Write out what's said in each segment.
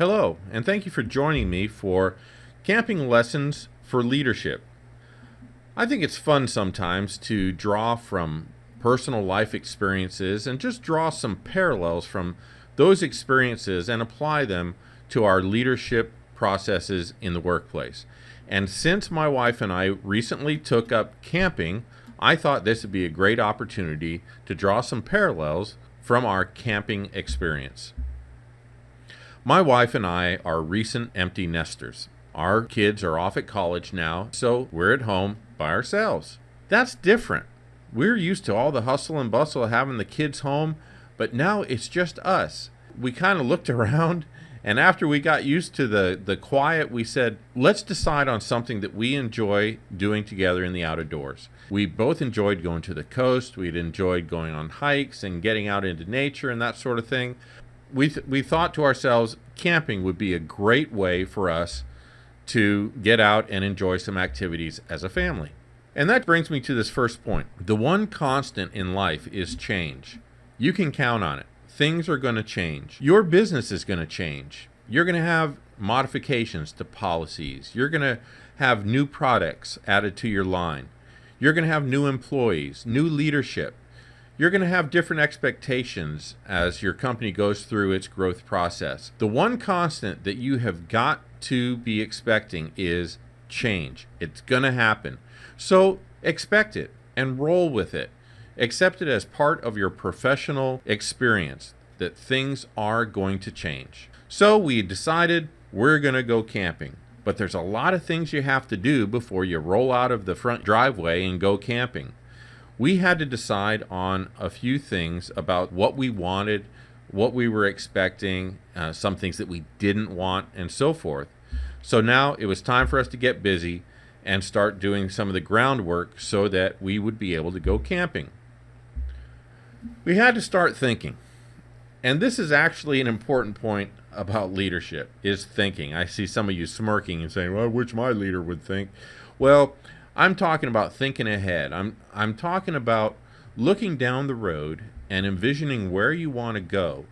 Hello, and thank you for joining me for Camping Lessons for Leadership. I think it's fun sometimes to draw from personal life experiences and just draw some parallels from those experiences and apply them to our leadership processes in the workplace. And since my wife and I recently took up camping, I thought this would be a great opportunity to draw some parallels from our camping experience. My wife and I are recent empty nesters. Our kids are off at college now, so we're at home by ourselves. That's different. We're used to all the hustle and bustle of having the kids home, but now it's just us. We kind of looked around, and after we got used to the quiet, we said, let's decide on something that we enjoy doing together in the outdoors. We both enjoyed going to the coast. We'd enjoyed going on hikes and getting out into nature and that sort of thing. We thought to ourselves, camping would be a great way for us to get out and enjoy some activities as a family. And that brings me to this first point. The one constant in life is change. You can count on it. Things are going to change. Your business is going to change. You're going to have modifications to policies. You're going to have new products added to your line. You're going to have new employees, new leadership. You're going to have different expectations as your company goes through its growth process. The one constant that you have got to be expecting is change. It's going to happen. So expect it and roll with it. Accept it as part of your professional experience that things are going to change. So we decided we're going to go camping. But there's a lot of things you have to do before you roll out of the front driveway and go camping. We had to decide on a few things about what we wanted, what we were expecting, some things that we didn't want, and so forth. So now it was time for us to get busy and start doing some of the groundwork so that we would be able to go camping. We had to start thinking. And this is actually an important point about leadership, is thinking. I see some of you smirking and saying, well, which my leader would think. Well, I'm talking about thinking ahead. I'm talking about looking down the road and envisioning where you want to go,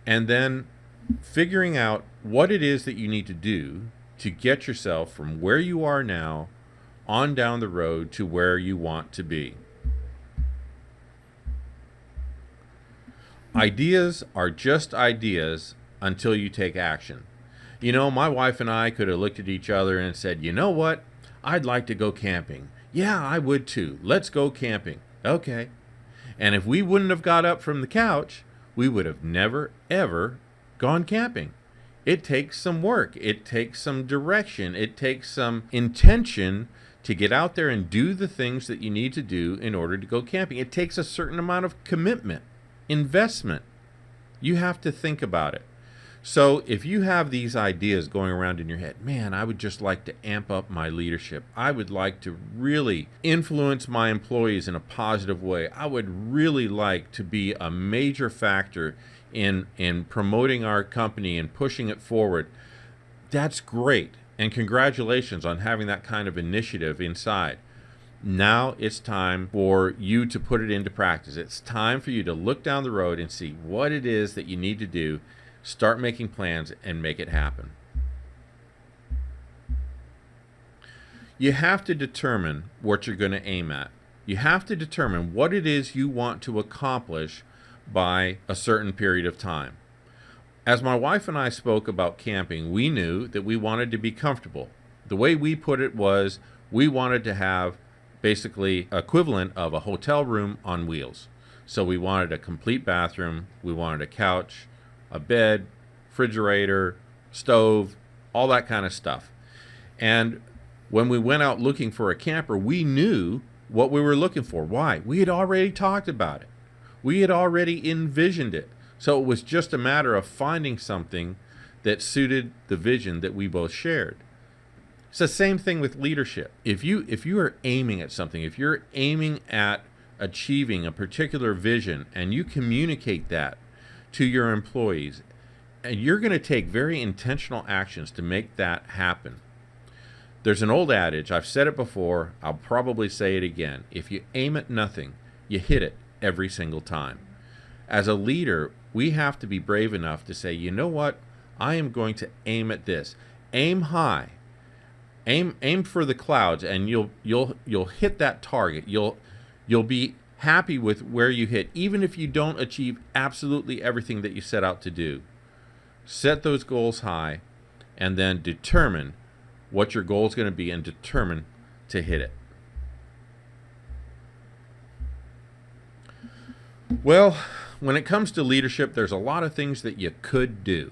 and then figuring out what it is that you need to do to get yourself from where you are now on down the road to where you want to be. Ideas are just ideas until you take action. You know, my wife and I could have looked at each other and said, you know what? I'd like to go camping. Yeah, I would too. Let's go camping. Okay. And if we wouldn't have got up from the couch, we would have never, ever gone camping. It takes some work. It takes some direction. It takes some intention to get out there and do the things that you need to do in order to go camping. It takes a certain amount of commitment, investment. You have to think about it. So if you have these ideas going around in your head, man, I would just like to amp up my leadership. I would like to really influence my employees in a positive way. I would really like to be a major factor in promoting our company and pushing it forward. That's great. And congratulations on having that kind of initiative inside. Now it's time for you to put it into practice. It's time for you to look down the road and see what it is that you need to do. Start making plans and make it happen. You have to determine what you're going to aim at. You have to determine what it is you want to accomplish by a certain period of time. As my wife and I spoke about camping, we knew that we wanted to be comfortable. The way we put it was we wanted to have basically equivalent of a hotel room on wheels. So we wanted a complete bathroom, we wanted a couch, a bed, refrigerator, stove, all that kind of stuff. And when we went out looking for a camper, we knew what we were looking for. Why? We had already talked about it. We had already envisioned it. So it was just a matter of finding something that suited the vision that we both shared. It's the same thing with leadership. If you are aiming at something, if you're aiming at achieving a particular vision and you communicate that to your employees, and you're going to take very intentional actions to make that happen. There's an old adage, I've said it before, I'll probably say it again. If you aim at nothing, you hit it every single time. As a leader, we have to be brave enough to say, you know what? I am going to aim at this. Aim high. Aim for the clouds, and you'll hit that target. You'll be happy with where you hit, even if you don't achieve absolutely everything that you set out to do. Set those goals high, and then determine what your goal is going to be, and determine to hit it. Well, when it comes to leadership, there's a lot of things that you could do.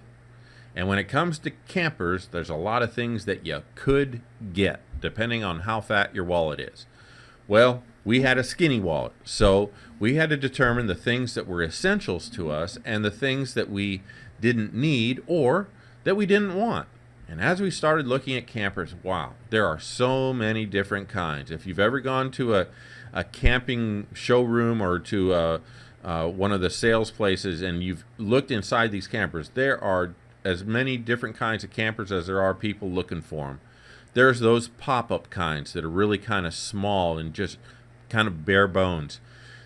And when it comes to campers, there's a lot of things that you could get, depending on how fat your wallet is. Well, we had a skinny wallet, so we had to determine the things that were essentials to us and the things that we didn't need or that we didn't want. And as we started looking at campers, wow, there are so many different kinds. If you've ever gone to a camping showroom or to one of the sales places and you've looked inside these campers, there are as many different kinds of campers as there are people looking for them. There's those pop-up kinds that are really kind of small and just kind of bare bones.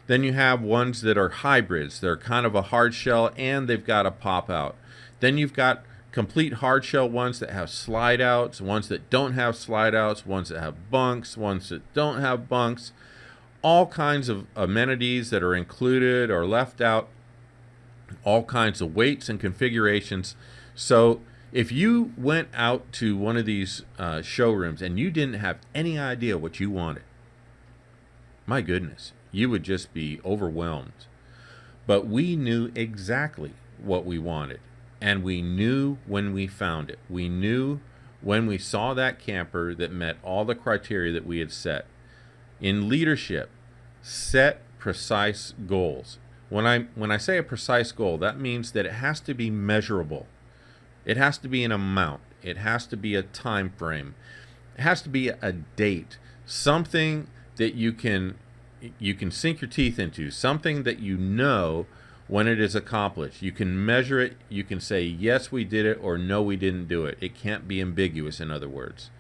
Then you have ones that are hybrids. They're kind of a hard shell and they've got a pop out. Then you've got complete hard shell ones that have slide outs, ones that don't have slide outs, ones that have bunks, ones that don't have bunks. All kinds of amenities that are included or left out. All kinds of weights and configurations. So if you went out to one of these showrooms and you didn't have any idea what you wanted, my goodness, you would just be overwhelmed. But we knew exactly what we wanted, and we knew when we found it. We knew when we saw that camper that met all the criteria that we had set. In leadership, set precise goals. When I say a precise goal, that means that it has to be measurable. It has to be an amount. It has to be a time frame. It has to be a date. Something that you can sink your teeth into. Something that you know when it is accomplished. You can measure it. You can say, yes, we did it, or no, we didn't do it. It can't be ambiguous, in other words.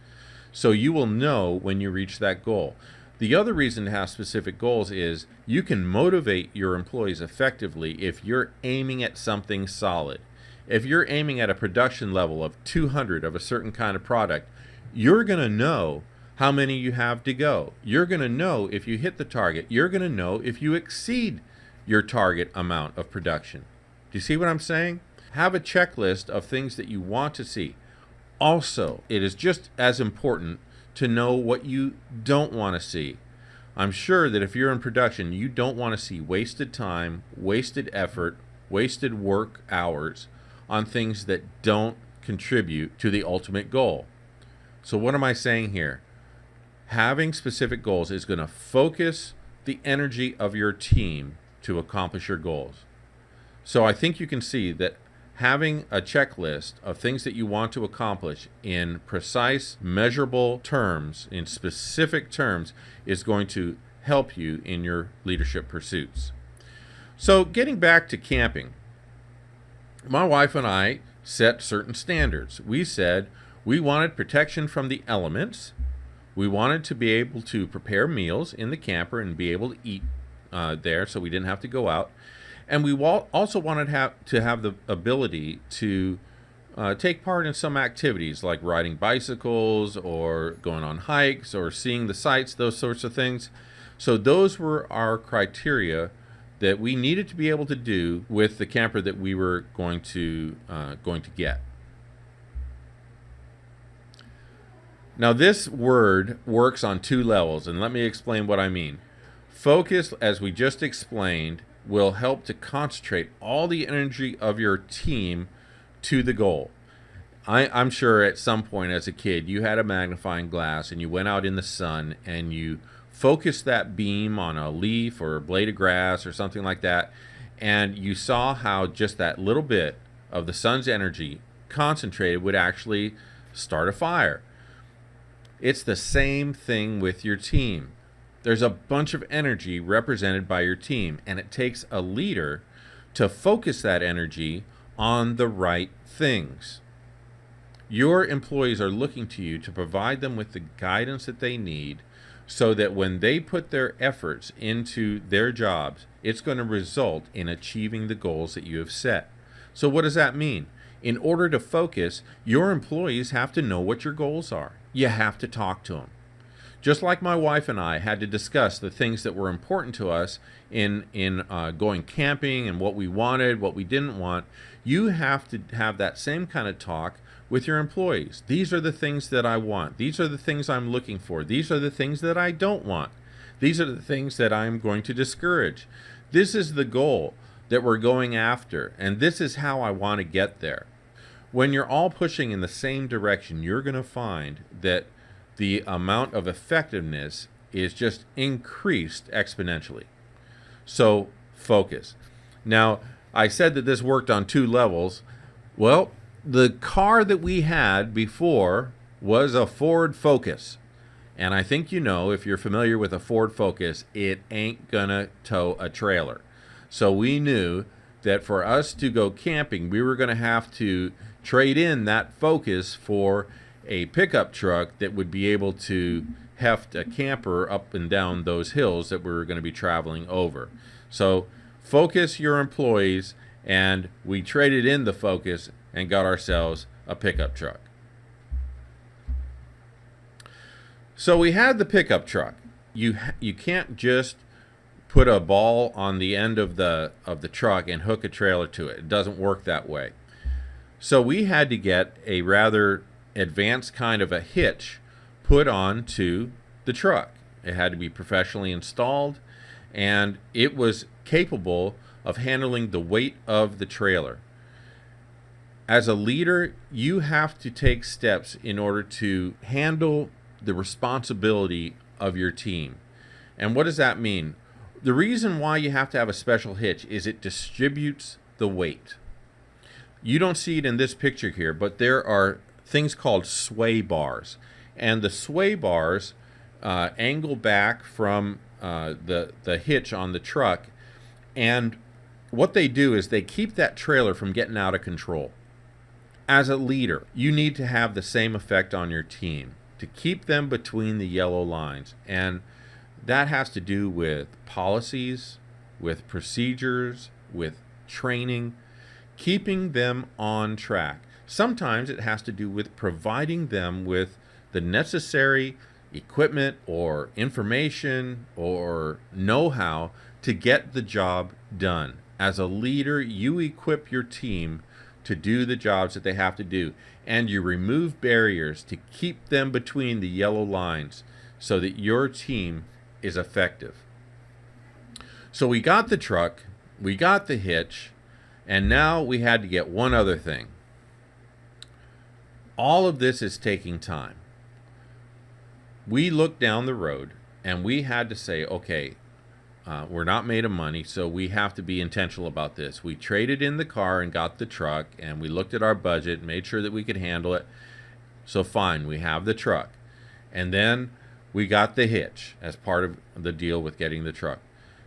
So you will know when you reach that goal. The other reason to have specific goals is you can motivate your employees effectively if you're aiming at something solid. If you're aiming at a production level of 200 of a certain kind of product, you're going to know how many you have to go. You're going to know if you hit the target. You're going to know if you exceed your target amount of production. Do you see what I'm saying? Have a checklist of things that you want to see. Also, it is just as important to know what you don't want to see. I'm sure that if you're in production, you don't want to see wasted time, wasted effort, wasted work hours on things that don't contribute to the ultimate goal. So what am I saying here? Having specific goals is going to focus the energy of your team to accomplish your goals. So I think you can see that having a checklist of things that you want to accomplish in precise, measurable terms, in specific terms, is going to help you in your leadership pursuits. So getting back to camping, my wife and I set certain standards. We said we wanted protection from the elements. We wanted to be able to prepare meals in the camper and be able to eat there so we didn't have to go out. And we also wanted to have the ability to take part in some activities like riding bicycles or going on hikes or seeing the sights, those sorts of things. So those were our criteria that we needed to be able to do with the camper that we were going to get. Now this word works on two levels, and let me explain what I mean. Focus, as we just explained, will help to concentrate all the energy of your team to the goal. I'm sure at some point as a kid you had a magnifying glass and you went out in the sun and you focused that beam on a leaf or a blade of grass or something like that, and you saw how just that little bit of the sun's energy concentrated would actually start a fire. It's the same thing with your team. There's a bunch of energy represented by your team, and it takes a leader to focus that energy on the right things. Your employees are looking to you to provide them with the guidance that they need so that when they put their efforts into their jobs, it's going to result in achieving the goals that you have set. So what does that mean? In order to focus, your employees have to know what your goals are. You have to talk to them. Just like my wife and I had to discuss the things that were important to us in going camping and what we wanted, what we didn't want, you have to have that same kind of talk with your employees. These are the things that I want. These are the things I'm looking for. These are the things that I don't want. These are the things that I'm going to discourage. This is the goal that we're going after, and this is how I want to get there. When you're all pushing in the same direction, you're going to find that the amount of effectiveness is just increased exponentially. So focus. Now, I said that this worked on 2 levels. Well, the car that we had before was a Ford Focus. And I think you know, if you're familiar with a Ford Focus, it ain't gonna tow a trailer. So we knew that for us to go camping, we were gonna have to trade in that Focus for a pickup truck that would be able to heft a camper up and down those hills that we were going to be traveling over. So focus your employees, and we traded in the Focus and got ourselves a pickup truck. So we had the pickup truck. You can't just put a ball on the end of the truck and hook a trailer to it. It doesn't work that way. So we had to get a rather advanced kind of a hitch put on to the truck. It had to be professionally installed, and it was capable of handling the weight of the trailer. As a leader, you have to take steps in order to handle the responsibility of your team. And what does that mean? The reason why you have to have a special hitch is it distributes the weight. You don't see it in this picture here, but there are things called sway bars. And the sway bars angle back from the hitch on the truck. And what they do is they keep that trailer from getting out of control. As a leader, you need to have the same effect on your team, to keep them between the yellow lines. And that has to do with policies, with procedures, with training, keeping them on track. Sometimes it has to do with providing them with the necessary equipment or information or know-how to get the job done. As a leader, you equip your team to do the jobs that they have to do, and you remove barriers to keep them between the yellow lines so that your team is effective. So we got the truck, we got the hitch, and now we had to get one other thing. All of this is taking time. We looked down the road and we had to say, okay, we're not made of money, so we have to be intentional about this. We traded in the car and got the truck, and we looked at our budget, made sure that we could handle it. So fine, we have the truck. And then we got the hitch as part of the deal with getting the truck.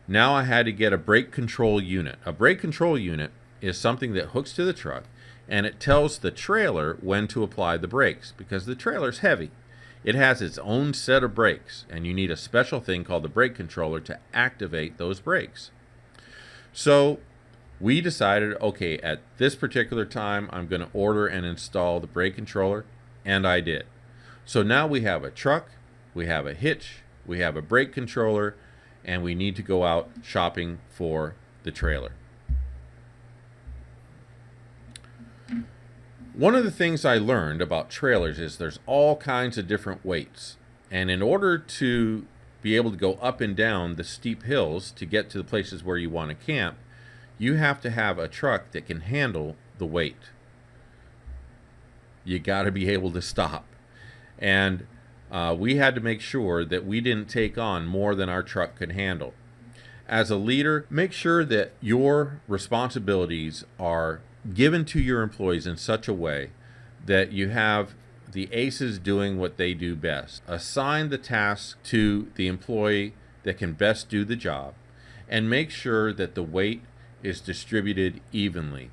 Now I had to get a brake control unit. A brake control unit is something that hooks to the truck, and it tells the trailer when to apply the brakes, because the trailer's heavy. It has its own set of brakes, and you need a special thing called the brake controller to activate those brakes. So we decided, okay, at this particular time, I'm going to order and install the brake controller, and I did. So now we have a truck, we have a hitch, we have a brake controller, and we need to go out shopping for the trailer. One of the things I learned about trailers is there's all kinds of different weights. And in order to be able to go up and down the steep hills to get to the places where you want to camp, you have to have a truck that can handle the weight. You got to be able to stop. And we had to make sure that we didn't take on more than our truck could handle. As a leader, make sure that your responsibilities are given to your employees in such a way that you have the aces doing what they do best. Assign the task to the employee that can best do the job, and make sure that the weight is distributed evenly.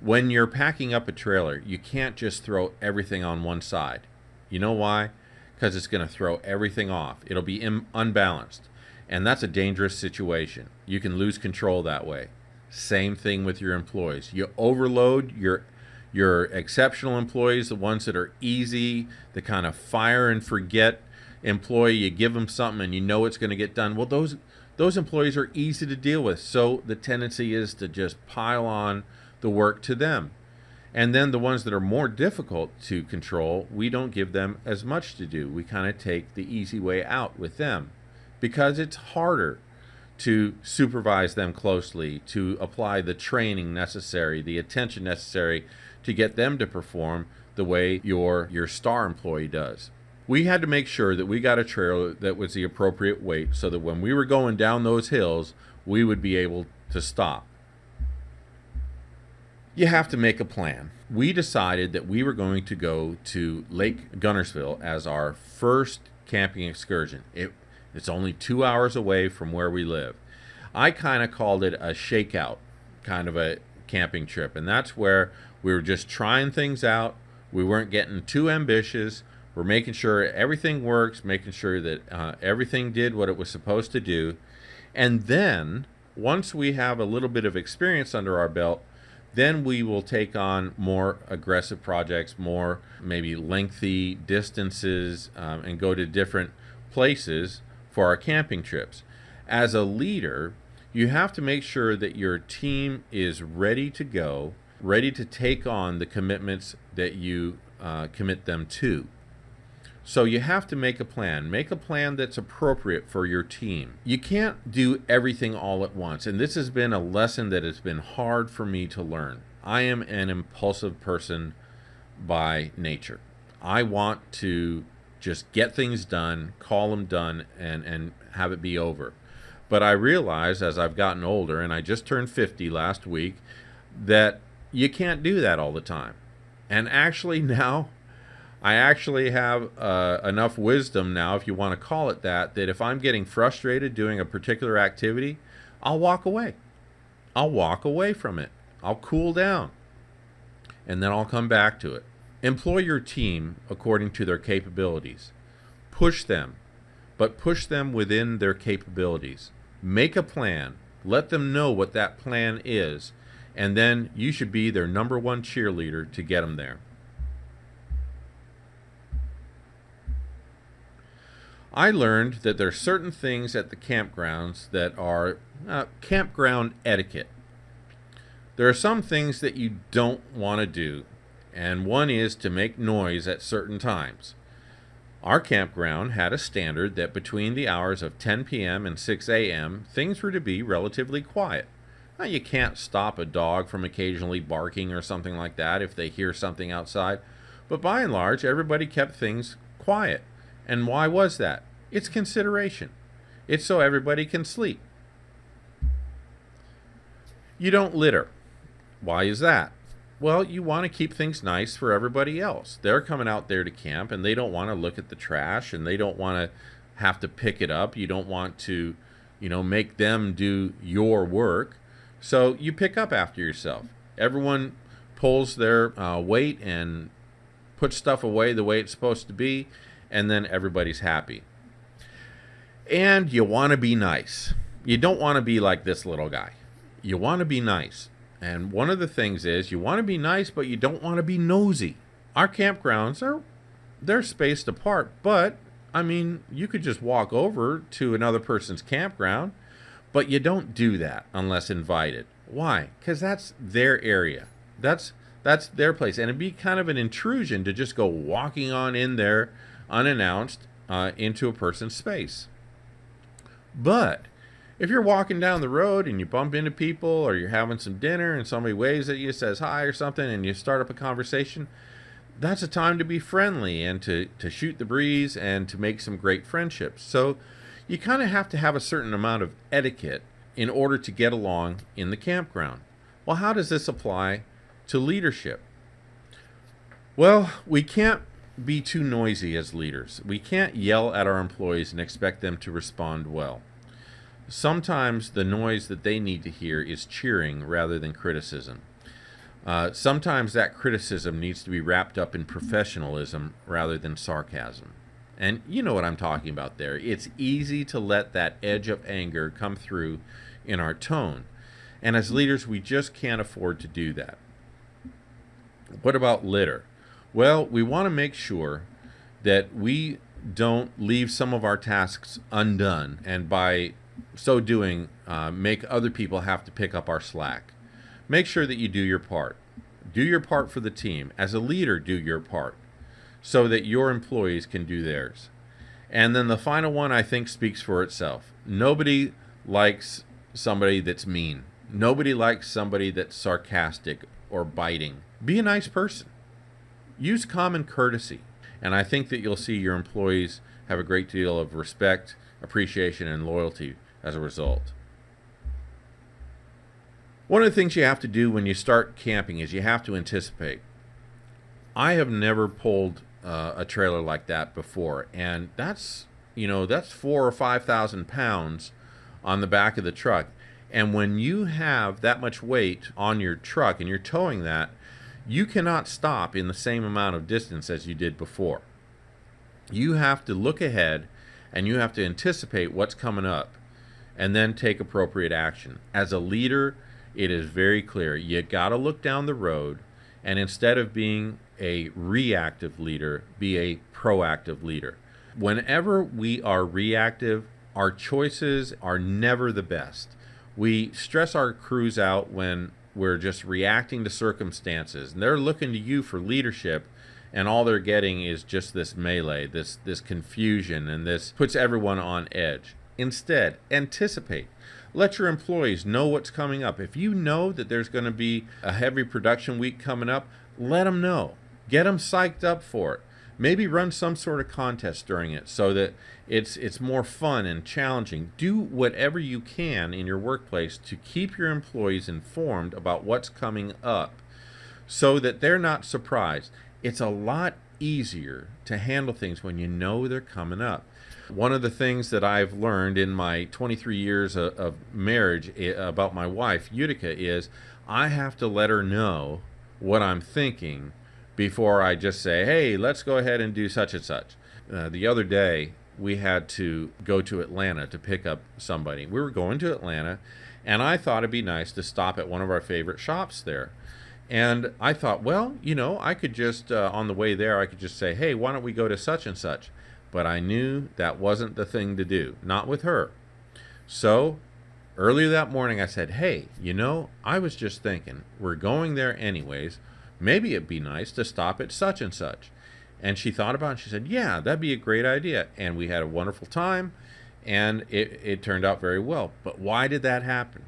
When you're packing up a trailer, you can't just throw everything on one side. You know why? Because it's going to throw everything off. It'll be unbalanced, and that's a dangerous situation. You can lose control that way. Same thing with your employees. You overload your your exceptional employees, the ones that are easy, the kind of fire and forget employee. You give them something and you know it's going to get done. Well, those employees are easy to deal with. So the tendency is to just pile on the work to them. And then the ones that are more difficult to control, we don't give them as much to do. We kind of take the easy way out with them because it's harder to supervise them closely, to apply the training necessary, the attention necessary to get them to perform the way your star employee does. We had to make sure that we got a trailer that was the appropriate weight so that when we were going down those hills, we would be able to stop. You have to make a plan. We decided that we were going to go to Lake Guntersville as our first camping excursion. It's only 2 hours away from where we live. I kind of called it a shakeout kind of a camping trip, and that's where we were just trying things out. We weren't getting too ambitious. We're making sure everything works, making sure that everything did what it was supposed to do. And then, once we have a little bit of experience under our belt, then we will take on more aggressive projects, more maybe lengthy distances, and go to different places for our camping trips. As a leader, you have to make sure that your team is ready to go, ready to take on the commitments that you commit them to. So you have to make a plan. Make a plan that's appropriate for your team. You can't do everything all at once. And this has been a lesson that has been hard for me to learn. I am an impulsive person by nature. I want to just get things done, call them done, and have it be over. But I realize as I've gotten older, and I just turned 50 last week, that you can't do that all the time. And actually now, I actually have enough wisdom now, if you want to call it that if I'm getting frustrated doing a particular activity, I'll walk away. I'll walk away from it. I'll cool down. And then I'll come back to it. Employ your team according to their capabilities. Push them, but push them within their capabilities. Make a plan. Let them know what that plan is. And then you should be their number one cheerleader to get them there. I learned that there are certain things at the campgrounds that are campground etiquette. There are some things that you don't want to do, and one is to make noise at certain times. Our campground had a standard that between the hours of 10 p.m. and 6 a.m., things were to be relatively quiet. Now, you can't stop a dog from occasionally barking or something like that if they hear something outside, but by and large, everybody kept things quiet. And why was that? It's consideration. It's so everybody can sleep. You don't litter. Why is that? Well, you want to keep things nice for everybody else. They're coming out there to camp and they don't want to look at the trash and they don't want to have to pick it up. You don't want to, make them do your work. So you pick up after yourself. Everyone pulls their weight and puts stuff away the way it's supposed to be, and then everybody's happy. And you want to be nice. You don't want to be like this little guy. You want to be nice. And one of the things is you want to be nice, but you don't want to be nosy. Our campgrounds they're spaced apart, but you could just walk over to another person's campground, but you don't do that unless invited. Why? Because that's their area. That's their place. And it'd be kind of an intrusion to just go walking on in there unannounced into a person's space. But if you're walking down the road and you bump into people or you're having some dinner and somebody waves at you, says hi or something, and you start up a conversation, that's a time to be friendly and to shoot the breeze and to make some great friendships. So you kind of have to have a certain amount of etiquette in order to get along in the campground. Well, how does this apply to leadership? Well, we can't be too noisy as leaders. We can't yell at our employees and expect them to respond well. Sometimes the noise that they need to hear is cheering rather than criticism. Sometimes that criticism needs to be wrapped up in professionalism rather than sarcasm. And you know what I'm talking about there. It's easy to let that edge of anger come through in our tone. And as leaders, we just can't afford to do that. What about litter? Well, we want to make sure that we don't leave some of our tasks undone, and by so doing, make other people have to pick up our slack. Make sure that you do your part. Do your part for the team. As a leader, do your part so that your employees can do theirs. And then the final one, I think, speaks for itself. Nobody likes somebody that's mean. Nobody likes somebody that's sarcastic or biting. Be a nice person. Use common courtesy. And I think that you'll see your employees have a great deal of respect, appreciation, and loyalty as a result. One of the things you have to do when you start camping is you have to anticipate. I have never pulled a trailer like that before, and that's 4 or 5,000 pounds on the back of the truck. And when you have that much weight on your truck and you're towing that, you cannot stop in the same amount of distance as you did before. You have to look ahead and you have to anticipate what's coming up and then take appropriate action. As a leader, it is very clear. You got to look down the road, and instead of being a reactive leader, be a proactive leader. Whenever we are reactive, our choices are never the best. We stress our crews out when we're just reacting to circumstances, and they're looking to you for leadership, and all they're getting is just this melee, this confusion, and this puts everyone on edge. Instead, anticipate. Let your employees know what's coming up. If you know that there's going to be a heavy production week coming up, let them know. Get them psyched up for it. Maybe run some sort of contest during it so that it's more fun and challenging. Do whatever you can in your workplace to keep your employees informed about what's coming up so that they're not surprised. It's a lot easier to handle things when you know they're coming up. One of the things that I've learned in my 23 years of marriage about my wife, Utica, is I have to let her know what I'm thinking before I just say, hey, let's go ahead and do such and such. The other day, we had to go to Atlanta to pick up somebody. We were going to Atlanta, and I thought it'd be nice to stop at one of our favorite shops there. And I thought, well, I could just, on the way there, I could just say, hey, why don't we go to such and such? But I knew that wasn't the thing to do, not with her. So earlier that morning, I said, hey, I was just thinking, we're going there anyways. Maybe it'd be nice to stop at such and such. And she thought about it, and she said, yeah, that'd be a great idea. And we had a wonderful time, and it turned out very well. But why did that happen?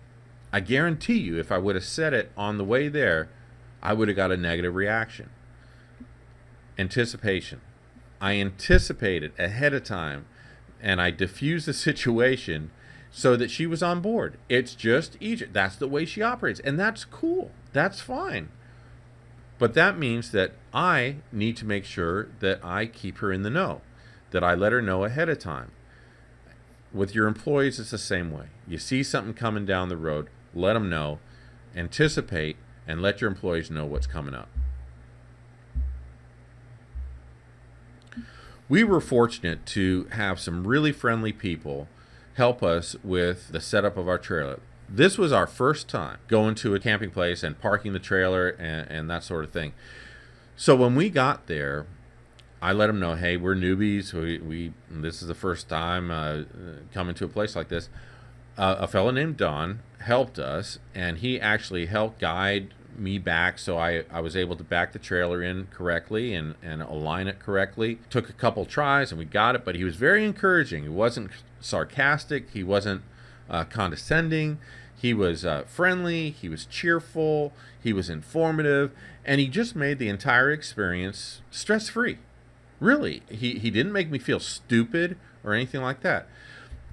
I guarantee you, if I would have said it on the way there, I would have got a negative reaction. Anticipation. I anticipated ahead of time, and I diffused the situation so that she was on board. It's just easier. That's the way she operates, and that's cool. That's fine. But that means that I need to make sure that I keep her in the know, that I let her know ahead of time. With your employees, it's the same way. You see something coming down the road, let them know, anticipate, and let your employees know what's coming up. We were fortunate to have some really friendly people help us with the setup of our trailer. This was our first time going to a camping place and parking the trailer and that sort of thing. So when we got there, I let them know, hey, we're newbies. We this is the first time coming to a place like this. A fellow named Don helped us, and he actually helped guide me back, so I was able to back the trailer in correctly and align it correctly. Took a couple tries and we got it, but he was very encouraging. He wasn't sarcastic. He wasn't condescending. He was friendly. He was cheerful. He was informative, and he just made the entire experience stress-free. Really, he didn't make me feel stupid or anything like that.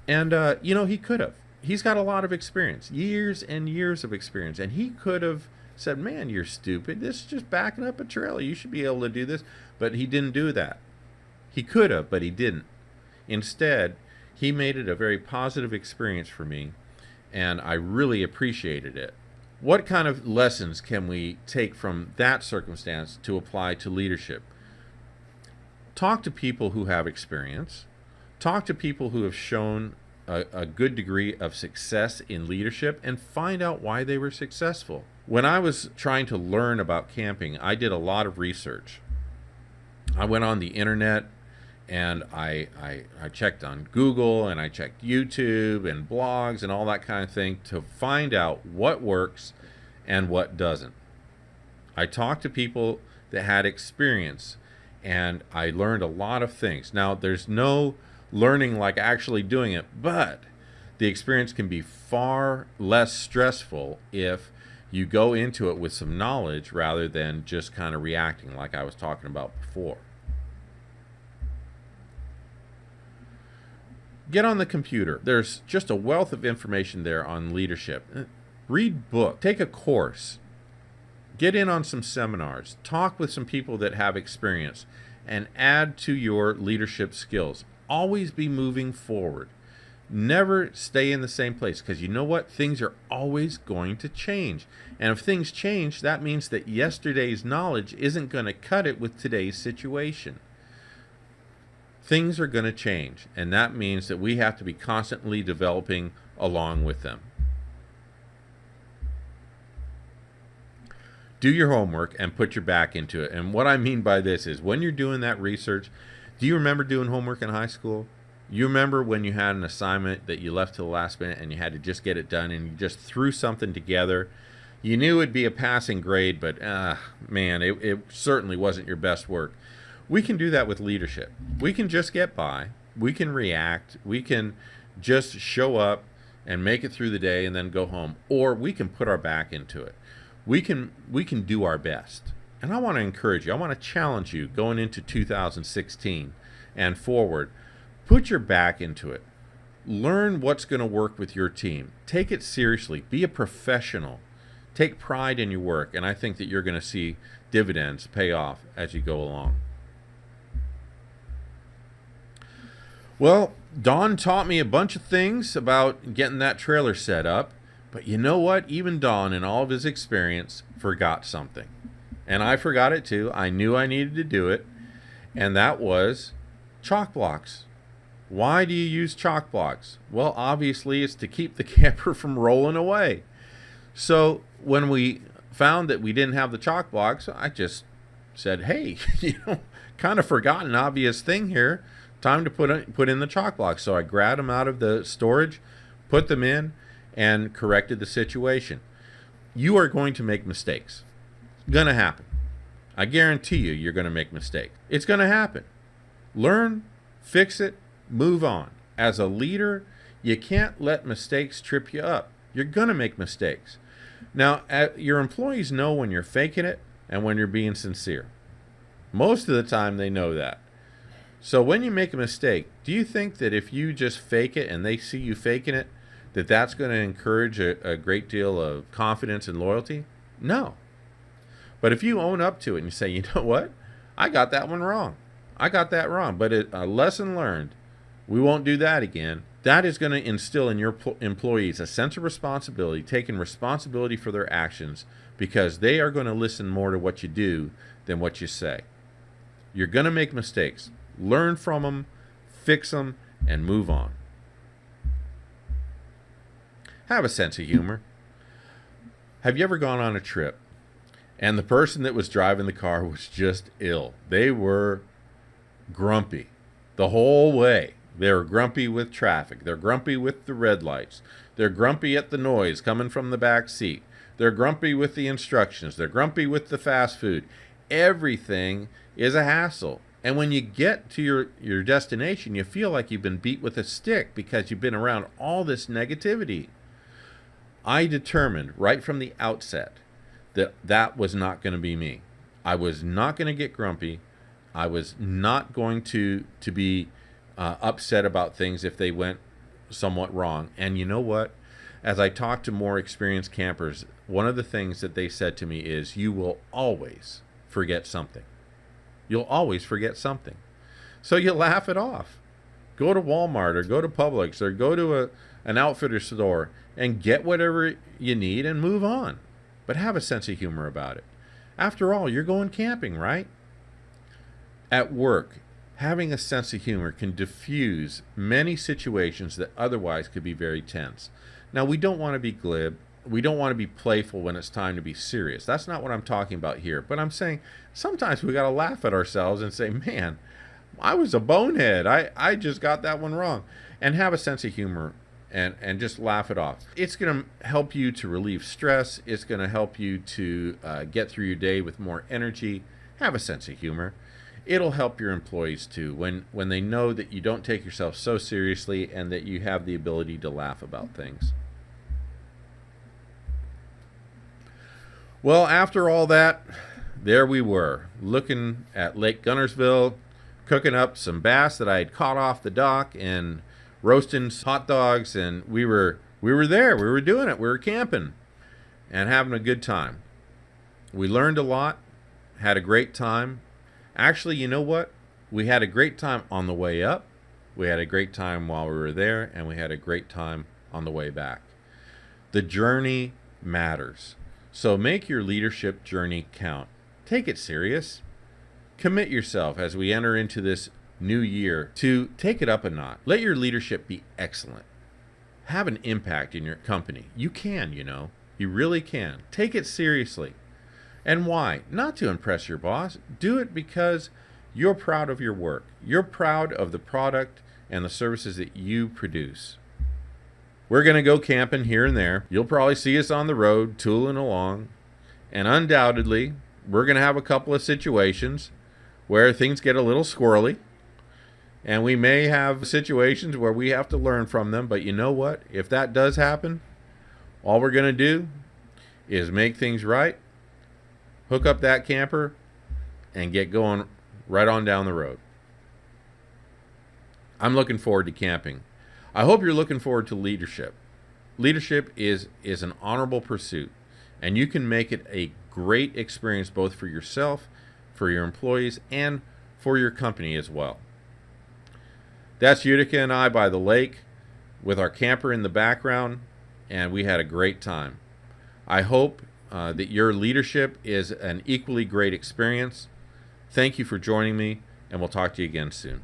And he could have. He's got a lot of experience, years and years of experience, and he could have said, man, you're stupid. This is just backing up a trailer. You should be able to do this. But he didn't do that. He could have, but he didn't. Instead, he made it a very positive experience for me, and I really appreciated it. What kind of lessons can we take from that circumstance to apply to leadership? Talk to people who have experience. Talk to people who have shown a good degree of success in leadership and find out why they were successful. When I was trying to learn about camping, I did a lot of research. I went on the internet and I checked on Google and I checked YouTube and blogs and all that kind of thing to find out what works and what doesn't. I talked to people that had experience and I learned a lot of things. Now, there's no learning like actually doing it, but the experience can be far less stressful if you go into it with some knowledge rather than just kind of reacting like I was talking about before. Get on the computer. There's just a wealth of information there on leadership. Read books, take a course, get in on some seminars, talk with some people that have experience, and add to your leadership skills. Always be moving forward. Never stay in the same place, because you know what? Things are always going to change. And if things change, that means that yesterday's knowledge isn't going to cut it with today's situation. Things are going to change, and that means that we have to be constantly developing along with them. Do your homework and put your back into it. And what I mean by this is when you're doing that research, do you remember doing homework in high school? You remember when you had an assignment that you left to the last minute and you had to just get it done and you just threw something together? You knew it'd be a passing grade, but man, it certainly wasn't your best work. We can do that with leadership. We can just get by. We can react. We can just show up and make it through the day and then go home. Or we can put our back into it. We can do our best. And I want to encourage you. I want to challenge you going into 2016 and forward. Put your back into it. Learn what's going to work with your team. Take it seriously. Be a professional. Take pride in your work. And I think that you're going to see dividends pay off as you go along. Well, Don taught me a bunch of things about getting that trailer set up. But you know what? Even Don, in all of his experience, forgot something. And I forgot it too. I knew I needed to do it. And that was chalk blocks. Why do you use chalk blocks? Well, obviously it's to keep the camper from rolling away. So when we found that we didn't have the chalk blocks, I just said, hey, kind of forgot an obvious thing here. Time to put in the chalk blocks. So I grabbed them out of the storage, put them in, and corrected the situation. You are going to make mistakes. It's going to happen. I guarantee you, you're going to make mistakes. It's going to happen. Learn, fix it, move on. As a leader, you can't let mistakes trip you up. You're going to make mistakes. Now, your employees know when you're faking it and when you're being sincere. Most of the time, they know that. So when you make a mistake, do you think that if you just fake it and they see you faking it, that's going to encourage a great deal of confidence and loyalty? No. But if you own up to it and you say, you know what? I got that one wrong. I got that wrong. But a lesson learned. We won't do that again. That is going to instill in your employees a sense of responsibility, taking responsibility for their actions, because they are going to listen more to what you do than what you say. You're going to make mistakes. Learn from them, fix them, and move on. Have a sense of humor. Have you ever gone on a trip and the person that was driving the car was just ill? They were grumpy the whole way. They were grumpy with traffic. They're grumpy with the red lights. They're grumpy at the noise coming from the back seat. They're grumpy with the instructions. They're grumpy with the fast food. Everything is a hassle. And when you get to your destination, you feel like you've been beat with a stick because you've been around all this negativity. I determined right from the outset that was not going to be me. I was not going to get grumpy. I was not going to be upset about things if they went somewhat wrong. And you know what? As I talked to more experienced campers, one of the things that they said to me is, you will always forget something. You'll always forget something. So you laugh it off. Go to Walmart or go to Publix or go to an outfitter store and get whatever you need and move on. But have a sense of humor about it. After all, you're going camping, right? At work, Having a sense of humor can diffuse many situations that otherwise could be very tense. Now, we don't want to be glib. We don't want to be playful when it's time to be serious. That's not what I'm talking about here. But I'm saying sometimes we got to laugh at ourselves and say, man, I was a bonehead. I just got that one wrong. And have a sense of humor and just laugh it off. It's going to help you to relieve stress. It's going to help you to get through your day with more energy. Have a sense of humor. It'll help your employees too when they know that you don't take yourself so seriously and that you have the ability to laugh about things. Well, after all that, there we were, looking at Lake Gunnersville, cooking up some bass that I had caught off the dock and roasting hot dogs, and we were there. We were doing it. We were camping and having a good time. We learned a lot, had a great time. Actually, you know what? We had a great time on the way up. We had a great time while we were there, and we had a great time on the way back. The journey matters. So make your leadership journey count. Take it serious. Commit yourself as we enter into this new year to take it up a notch. Let your leadership be excellent. Have an impact in your company. You can, You really can. Take it seriously. And why? Not to impress your boss. Do it because you're proud of your work. You're proud of the product and the services that you produce. We're going to go camping here and there. You'll probably see us on the road, tooling along. And undoubtedly, we're going to have a couple of situations where things get a little squirrely. And we may have situations where we have to learn from them. But you know what? If that does happen, all we're going to do is make things right, hook up that camper, and get going right on down the road. I'm looking forward to camping. I hope you're looking forward to leadership. Leadership is an honorable pursuit, and you can make it a great experience both for yourself, for your employees, and for your company as well. That's Utica and I by the lake with our camper in the background, and we had a great time. I hope that your leadership is an equally great experience. Thank you for joining me, and we'll talk to you again soon.